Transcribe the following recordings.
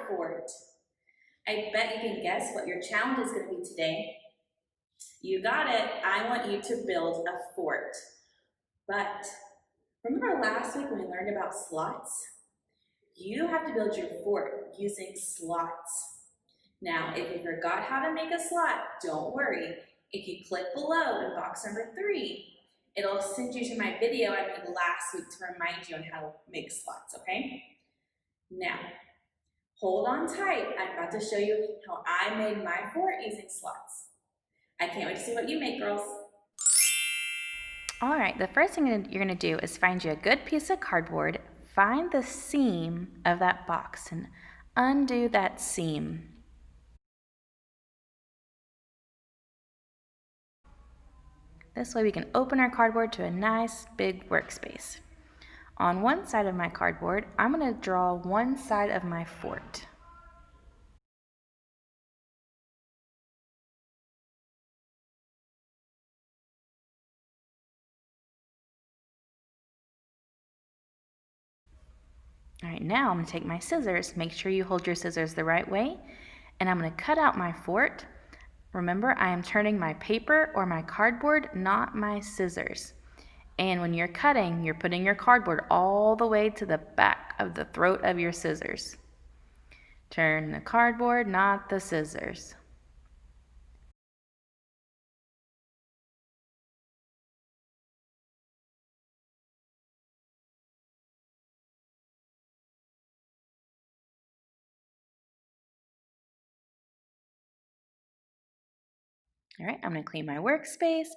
fort. I bet you can guess what your challenge is going to be today. You got it. I want you to build a fort. But remember last week when we learned about slots? You have to build your fort using slots. Now, if you forgot how to make a slot, don't worry. If you click below in box number 3, it'll send you to my video I made last week to remind you on how to make slots, okay? Now, hold on tight. I'm about to show you how I made my fort using slots. I can't wait to see what you make, girls. All right, the first thing you're going to do is find you a good piece of cardboard, find the seam of that box, and undo that seam. This way we can open our cardboard to a nice big workspace. On one side of my cardboard, I'm going to draw one side of my fort. All right, now I'm going to take my scissors. Make sure you hold your scissors the right way. And I'm going to cut out my fort. Remember, I am turning my paper or my cardboard, not my scissors. And when you're cutting, you're putting your cardboard all the way to the back of the throat of your scissors. Turn the cardboard, not the scissors. All right, I'm going to clean my workspace.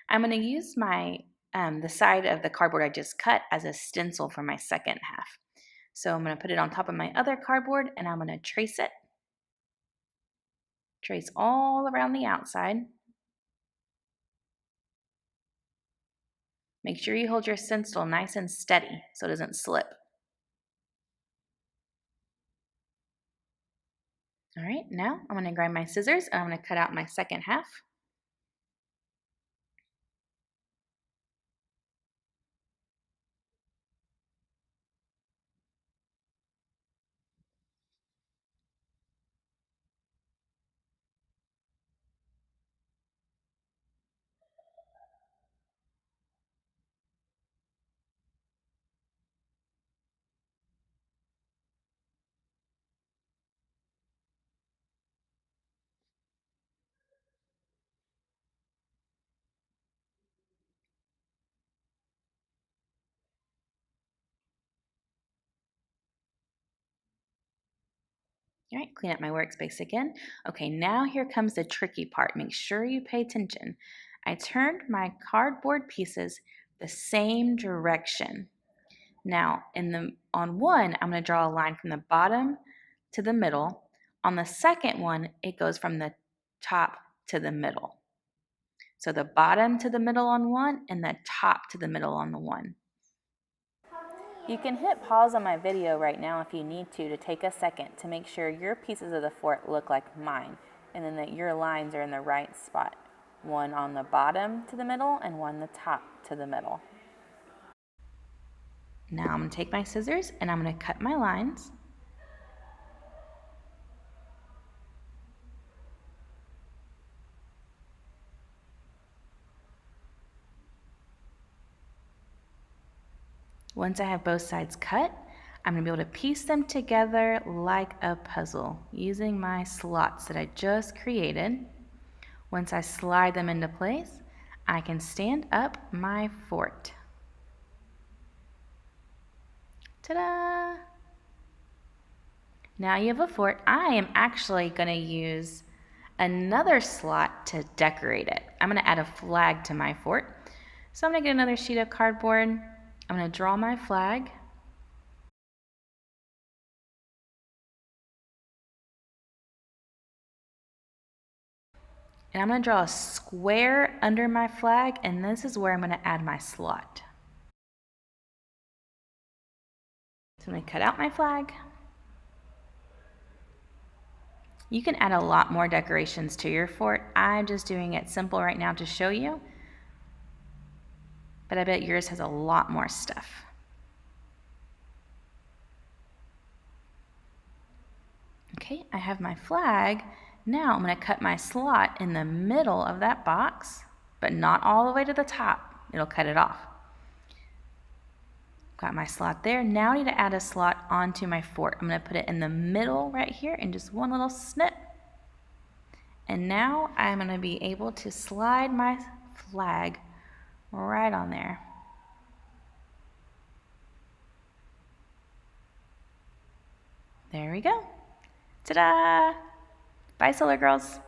I'm going to use the side of the cardboard I just cut as a stencil for my second half. So I'm going to put it on top of my other cardboard and I'm going to trace it. Trace all around the outside. Make sure you hold your stencil nice and steady so it doesn't slip. All right, now I'm going to grab my scissors and I'm going to cut out my second half. All right, clean up my workspace again. Okay, now here comes the tricky part. Make sure you pay attention. I turned my cardboard pieces the same direction. Now, on one, I'm going to draw a line from the bottom to the middle. On the second one, it goes from the top to the middle. So the bottom to the middle on one and the top to the middle on the one. You can hit pause on my video right now if you need to take a second to make sure your pieces of the fort look like mine and then that your lines are in the right spot. One on the bottom to the middle and one the top to the middle. Now I'm going to take my scissors and I'm going to cut my lines. Once I have both sides cut, I'm going to be able to piece them together like a puzzle using my slots that I just created. Once I slide them into place, I can stand up my fort. Ta-da! Now you have a fort. I am actually going to use another slot to decorate it. I'm going to add a flag to my fort. So I'm going to get another sheet of cardboard. I'm going to draw my flag. And I'm going to draw a square under my flag, and this is where I'm going to add my slot. So I'm going to cut out my flag. You can add a lot more decorations to your fort. I'm just doing it simple right now to show you, but I bet yours has a lot more stuff. Okay, I have my flag. Now I'm going to cut my slot in the middle of that box, but not all the way to the top. It'll cut it off. Got my slot there. Now I need to add a slot onto my fort. I'm going to put it in the middle right here in just one little snip. And now I'm going to be able to slide my flag right on there. There we go. Ta-da! Bye, Solar Girls.